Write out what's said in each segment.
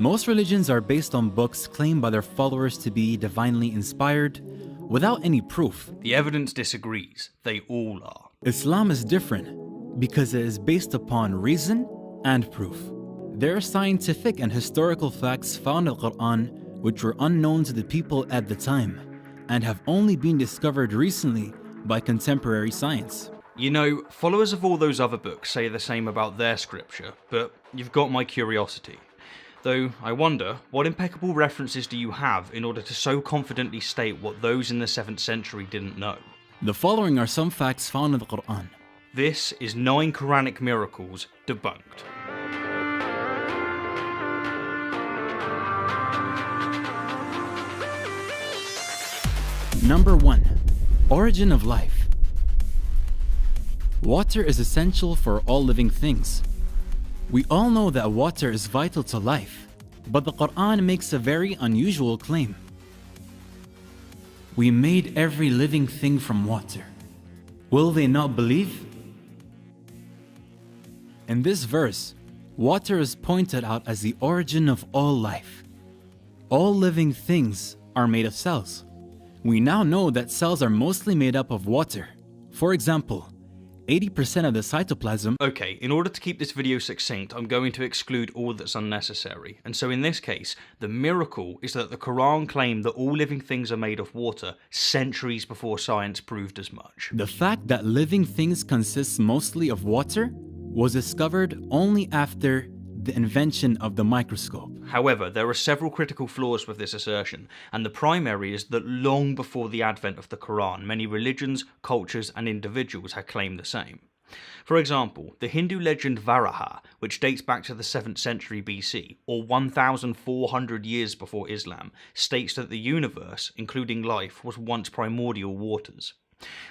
Most religions are based on books claimed by their followers to be divinely inspired, without any proof. The evidence disagrees. They all are. Islam is different because it is based upon reason and proof. There are scientific and historical facts found in the Quran which were unknown to the people at the time and have only been discovered recently by contemporary science. You know, followers of all those other books say the same about their scripture, but you've got my curiosity. Though I wonder, what impeccable references do you have in order to so confidently state what those in the 7th century didn't know? The following are some facts found in the Quran. This is 9 Quranic miracles debunked. Number 1. Origin of life. Water is essential for all living things. We all know that water is vital to life, but the Quran makes a very unusual claim. We made every living thing from water. Will they not believe? In this verse, water is pointed out as the origin of all life. All living things are made of cells. We now know that cells are mostly made up of water. For example, 80% of the cytoplasm. Okay, in order to keep this video succinct, I'm going to exclude all that's unnecessary. And so in this case, the miracle is that the Quran claimed that all living things are made of water centuries before science proved as much. The fact that living things consist mostly of water was discovered only after the invention of the microscope. However, there are several critical flaws with this assertion, and the primary is that long before the advent of the Quran, many religions, cultures, and individuals had claimed the same. For example, the Hindu legend Varaha, which dates back to the 7th century BC, or 1,400 years before Islam, states that the universe, including life, was once primordial waters.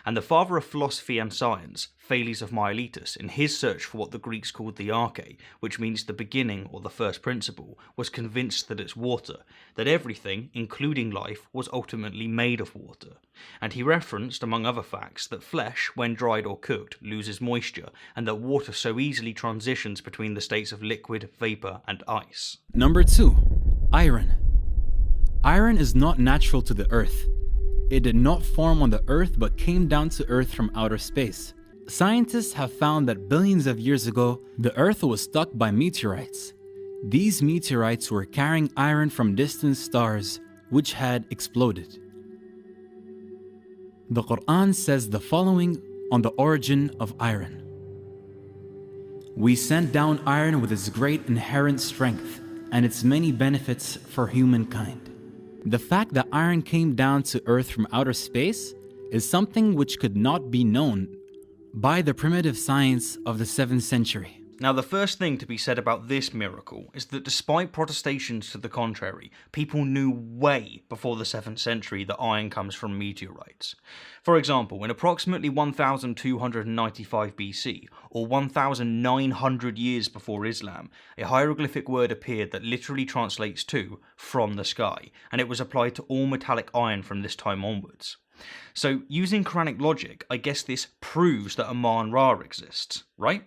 And the father of philosophy and science, Thales of Miletus, in his search for what the Greeks called the arche, which means the beginning or the first principle, was convinced that it's water, that everything, including life, was ultimately made of water. And he referenced, among other facts, that flesh, when dried or cooked, loses moisture, and that water so easily transitions between the states of liquid, vapor, and ice. Number 2. Iron. Iron is not natural to the earth. It did not form on the earth but came down to earth from outer space. Scientists have found that billions of years ago, the earth was struck by meteorites. These meteorites were carrying iron from distant stars, which had exploded. The Quran says the following on the origin of iron. We sent down iron with its great inherent strength and its many benefits for humankind. The fact that iron came down to earth from outer space is something which could not be known by the primitive science of the 7th century. Now, the first thing to be said about this miracle is that despite protestations to the contrary, people knew way before the 7th century that iron comes from meteorites. For example, in approximately 1295 BC, or 1900 years before Islam, a hieroglyphic word appeared that literally translates to "from the sky," and it was applied to all metallic iron from this time onwards. So, using Quranic logic, I guess this proves that Amun-Ra exists, right?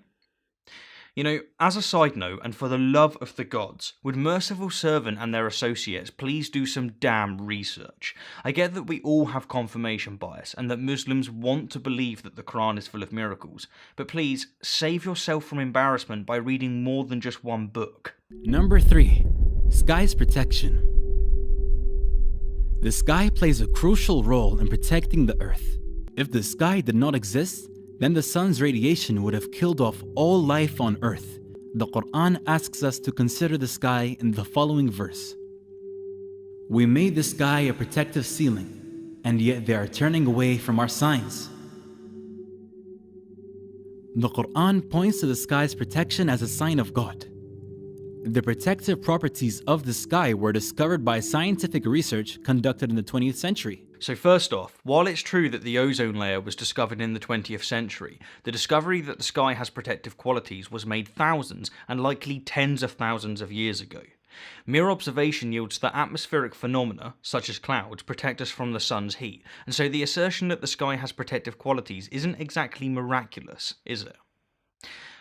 You know, as a side note, and for the love of the gods, would Merciful Servant and their associates please do some damn research? I get that we all have confirmation bias, and that Muslims want to believe that the Quran is full of miracles, but please, save yourself from embarrassment by reading more than just one book. Number 3. Sky's protection. The sky plays a crucial role in protecting the earth. If the sky did not exist, then the sun's radiation would have killed off all life on earth. The Quran asks us to consider the sky in the following verse. We made the sky a protective ceiling, and yet they are turning away from our signs. The Quran points to the sky's protection as a sign of God. The protective properties of the sky were discovered by scientific research conducted in the 20th century. So first off, while it's true that the ozone layer was discovered in the 20th century, the discovery that the sky has protective qualities was made thousands and likely tens of thousands of years ago. Mere observation yields that atmospheric phenomena, such as clouds, protect us from the sun's heat, and so the assertion that the sky has protective qualities isn't exactly miraculous, is it?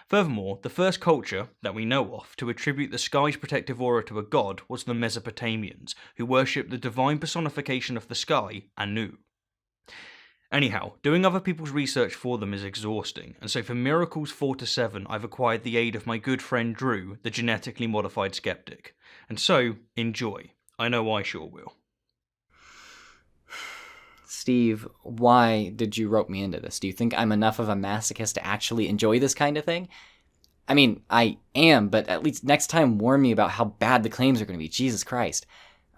Furthermore, the first culture that we know of to attribute the sky's protective aura to a god was the Mesopotamians, who worshipped the divine personification of the sky, Anu. Anyhow, doing other people's research for them is exhausting, and so for Miracles 4 to 7 I've acquired the aid of my good friend Drew, the genetically modified skeptic. And so, enjoy. I know I sure will. Steve, why did you rope me into this? Do you think I'm enough of a masochist to actually enjoy this kind of thing? I mean, I am, but at least next time warn me about how bad the claims are going to be. Jesus Christ.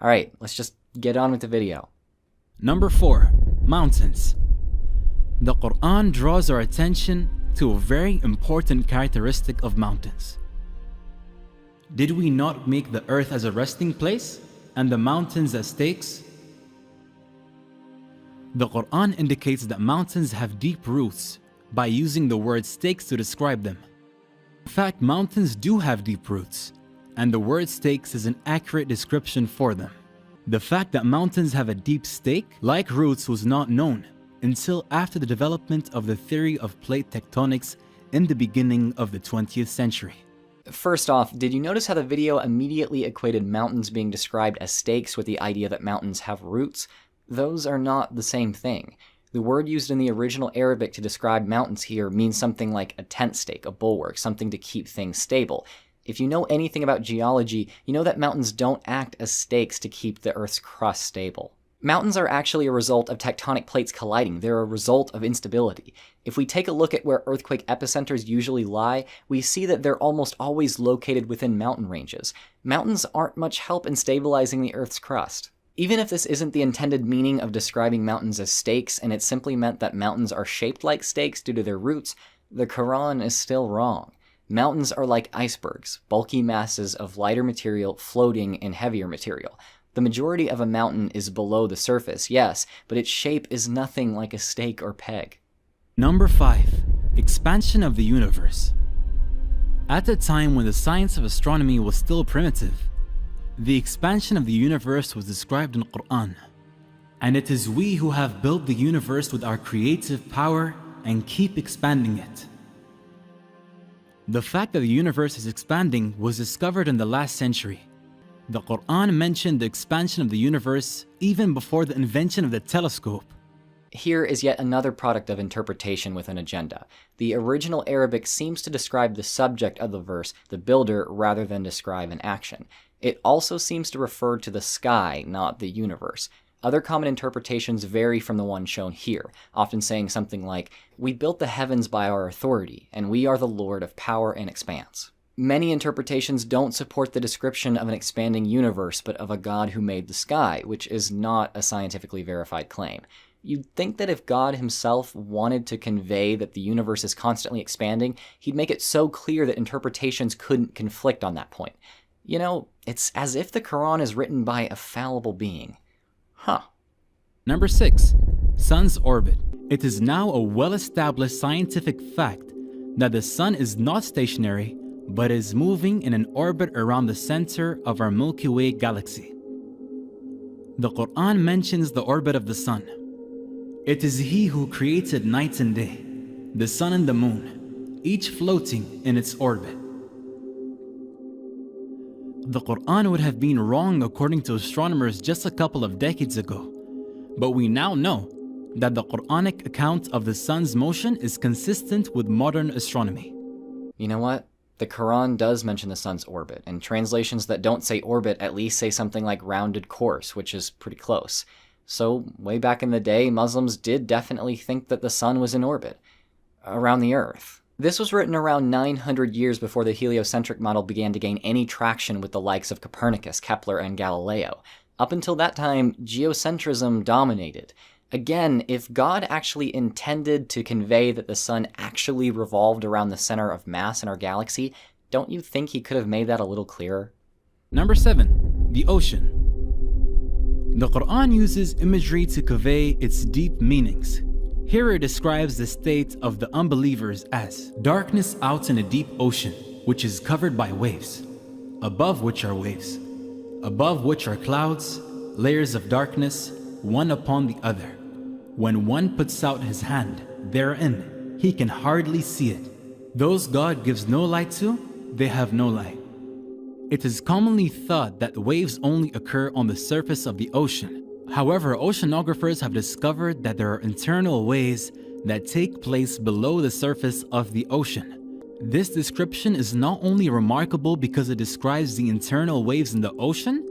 Alright, let's just get on with the video. Number 4. Mountains. The Quran draws our attention to a very important characteristic of mountains. Did we not make the earth as a resting place and the mountains as stakes? The Quran indicates that mountains have deep roots by using the word stakes to describe them. In fact, mountains do have deep roots, and the word stakes is an accurate description for them. The fact that mountains have a deep stake, like roots, was not known until after the development of the theory of plate tectonics in the beginning of the 20th century. First off, did you notice how the video immediately equated mountains being described as stakes with the idea that mountains have roots? Those are not the same thing. The word used in the original Arabic to describe mountains here means something like a tent stake, a bulwark, something to keep things stable. If you know anything about geology, you know that mountains don't act as stakes to keep the Earth's crust stable. Mountains are actually a result of tectonic plates colliding. They're a result of instability. If we take a look at where earthquake epicenters usually lie, we see that they're almost always located within mountain ranges. Mountains aren't much help in stabilizing the Earth's crust. Even if this isn't the intended meaning of describing mountains as stakes, and it simply meant that mountains are shaped like stakes due to their roots, the Quran is still wrong. Mountains are like icebergs, bulky masses of lighter material floating in heavier material. The majority of a mountain is below the surface, yes, but its shape is nothing like a stake or peg. Number 5. Expansion of the universe. At the time when the science of astronomy was still primitive, the expansion of the universe was described in the Quran. And it is we who have built the universe with our creative power and keep expanding it. The fact that the universe is expanding was discovered in the last century. The Quran mentioned the expansion of the universe even before the invention of the telescope. Here is yet another product of interpretation with an agenda. The original Arabic seems to describe the subject of the verse, the builder, rather than describe an action. It also seems to refer to the sky, not the universe. Other common interpretations vary from the one shown here, often saying something like, "We built the heavens by our authority, and we are the Lord of power and expanse." Many interpretations don't support the description of an expanding universe, but of a God who made the sky, which is not a scientifically verified claim. You'd think that if God himself wanted to convey that the universe is constantly expanding, he'd make it so clear that interpretations couldn't conflict on that point. You know, it's as if the Quran is written by a fallible being. Huh. Number 6. Sun's orbit. It is now a well-established scientific fact that the sun is not stationary, but is moving in an orbit around the center of our Milky Way galaxy. The Quran mentions the orbit of the sun. It is He who created night and day, the sun and the moon, each floating in its orbit. The Quran would have been wrong according to astronomers just a couple of decades ago, but we now know that the Quranic account of the sun's motion is consistent with modern astronomy. You know what? The Quran does mention the sun's orbit, and translations that don't say orbit at least say something like rounded course, which is pretty close. So, way back in the day, Muslims did definitely think that the sun was in orbit around the Earth. This was written around 900 years before the heliocentric model began to gain any traction with the likes of Copernicus, Kepler, and Galileo. Up until that time, geocentrism dominated. Again, if God actually intended to convey that the sun actually revolved around the center of mass in our galaxy, don't you think he could have made that a little clearer? Number 7. The ocean. The Quran uses imagery to convey its deep meanings. Here it describes the state of the unbelievers as darkness out in a deep ocean, which is covered by waves, above which are waves, above which are clouds, layers of darkness, one upon the other. When one puts out his hand therein, he can hardly see it. Those God gives no light to, they have no light. It is commonly thought that waves only occur on the surface of the ocean. However, oceanographers have discovered that there are internal waves that take place below the surface of the ocean. This description is not only remarkable because it describes the internal waves in the ocean,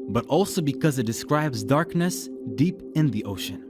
but also because it describes darkness deep in the ocean.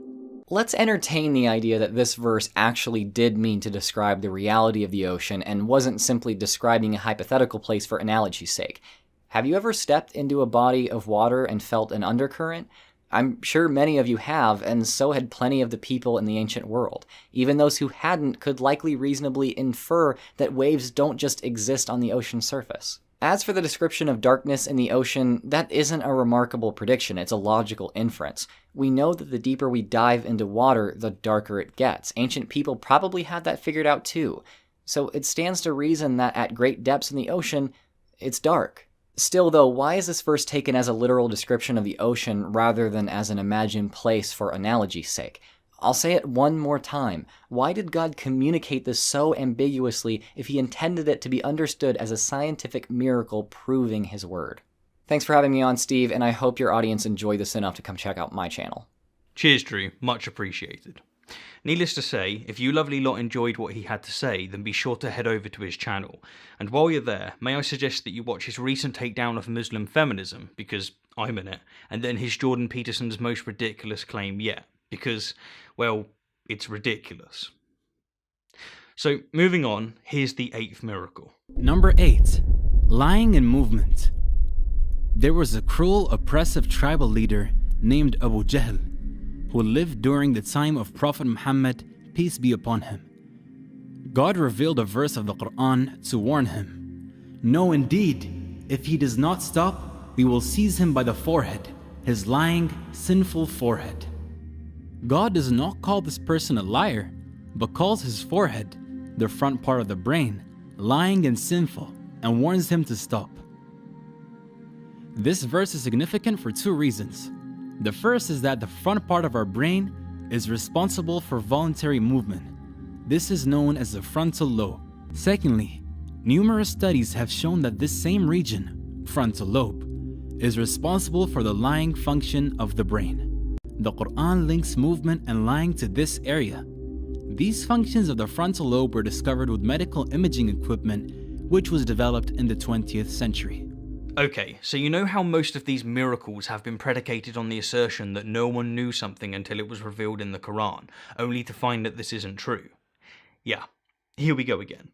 Let's entertain the idea that this verse actually did mean to describe the reality of the ocean and wasn't simply describing a hypothetical place for analogy's sake. Have you ever stepped into a body of water and felt an undercurrent? I'm sure many of you have, and so had plenty of the people in the ancient world. Even those who hadn't could likely reasonably infer that waves don't just exist on the ocean surface. As for the description of darkness in the ocean, that isn't a remarkable prediction, it's a logical inference. We know that the deeper we dive into water, the darker it gets. Ancient people probably had that figured out too. So it stands to reason that at great depths in the ocean, it's dark. Still though, why is this verse taken as a literal description of the ocean rather than as an imagined place for analogy's sake? I'll say it one more time. Why did God communicate this so ambiguously if he intended it to be understood as a scientific miracle proving his word? Thanks for having me on, Steve, and I hope your audience enjoyed this enough to come check out my channel. Cheers, Drew. Much appreciated. Needless to say, if you lovely lot enjoyed what he had to say, then be sure to head over to his channel. And while you're there, may I suggest that you watch his recent takedown of Muslim feminism, because I'm in it, and then his Jordan Peterson's most ridiculous claim yet, because, well, it's ridiculous. So, moving on, here's the 8th miracle. Number 8. Lying in movement. There was a cruel, oppressive tribal leader named Abu Jahl, who lived during the time of Prophet Muhammad, peace be upon him. God revealed a verse of the Quran to warn him. No, indeed, if he does not stop, we will seize him by the forehead, his lying, sinful forehead. God does not call this person a liar, but calls his forehead, the front part of the brain, lying and sinful, and warns him to stop. This verse is significant for two reasons. The first is that the front part of our brain is responsible for voluntary movement. This is known as the frontal lobe. Secondly, numerous studies have shown that this same region, frontal lobe, is responsible for the lying function of the brain. The Quran links movement and lying to this area. These functions of the frontal lobe were discovered with medical imaging equipment, which was developed in the 20th century. Okay, so you know how most of these miracles have been predicated on the assertion that no one knew something until it was revealed in the Quran, only to find that this isn't true? Yeah, here we go again.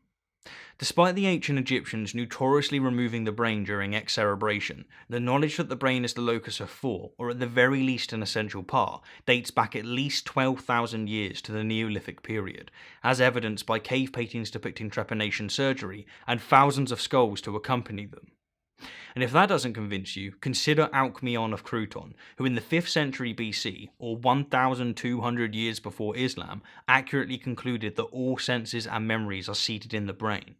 Despite the ancient Egyptians notoriously removing the brain during excerebration, the knowledge that the brain is the locus of thought, or at the very least an essential part, dates back at least 12,000 years to the Neolithic period, as evidenced by cave paintings depicting trepanation surgery and thousands of skulls to accompany them. And if that doesn't convince you, consider Alcmaeon of Crouton, who in the 5th century BC, or 1,200 years before Islam, accurately concluded that all senses and memories are seated in the brain.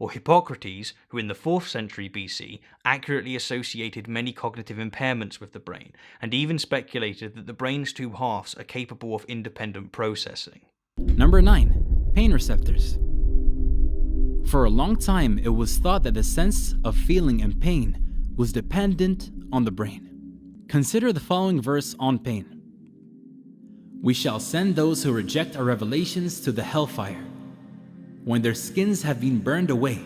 Or Hippocrates, who in the 4th century BC, accurately associated many cognitive impairments with the brain, and even speculated that the brain's two halves are capable of independent processing. Number 9. Pain receptors. For a long time, it was thought that the sense of feeling and pain was dependent on the brain. Consider the following verse on pain. We shall send those who reject our revelations to the hellfire. When their skins have been burned away,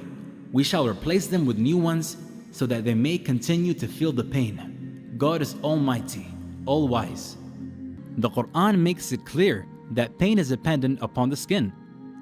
we shall replace them with new ones so that they may continue to feel the pain. God is almighty, all-wise. The Quran makes it clear that pain is dependent upon the skin.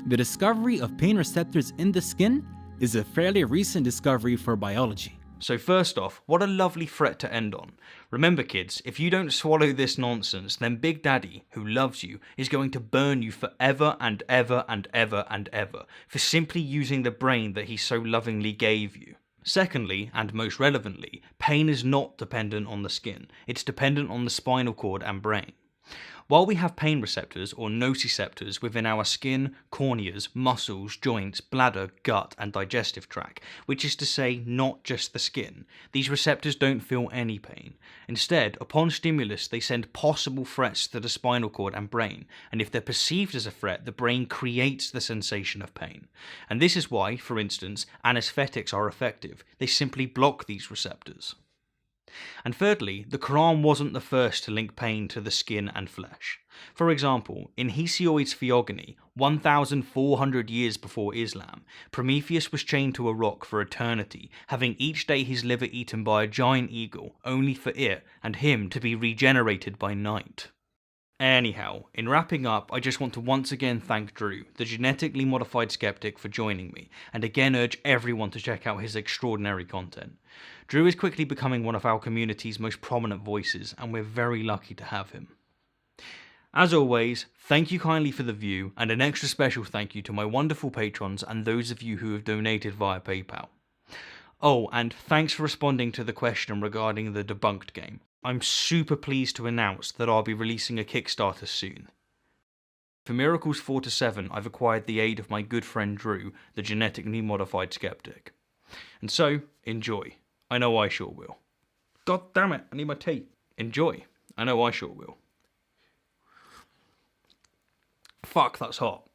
The discovery of pain receptors in the skin is a fairly recent discovery for biology. So first off, what a lovely threat to end on. Remember kids, if you don't swallow this nonsense, then Big Daddy, who loves you, is going to burn you forever and ever and ever and ever for simply using the brain that he so lovingly gave you. Secondly, and most relevantly, pain is not dependent on the skin. It's dependent on the spinal cord and brain. While we have pain receptors or nociceptors within our skin, corneas, muscles, joints, bladder, gut, and digestive tract, which is to say not just the skin, these receptors don't feel any pain. Instead, upon stimulus, they send possible threats to the spinal cord and brain, and if they're perceived as a threat, the brain creates the sensation of pain. And this is why, for instance, anesthetics are effective. They simply block these receptors. And thirdly, the Quran wasn't the first to link pain to the skin and flesh. For example, in Hesioid's Theogony, 1,400 years before Islam, Prometheus was chained to a rock for eternity, having each day his liver eaten by a giant eagle, only for it and him to be regenerated by night. Anyhow, in wrapping up, I just want to once again thank Drew, the genetically modified skeptic, for joining me, and again urge everyone to check out his extraordinary content. Drew is quickly becoming one of our community's most prominent voices, and we're very lucky to have him. As always, thank you kindly for the view, and an extra special thank you to my wonderful patrons and those of you who have donated via PayPal. Oh, and thanks for responding to the question regarding the Debunked game. I'm super pleased to announce that I'll be releasing a Kickstarter soon. For Miracles 4 to 7, I've acquired the aid of my good friend Drew, the genetically modified skeptic. And so, enjoy. I know I sure will. God damn it, I need my tea. Enjoy. I know I sure will. Fuck, that's hot.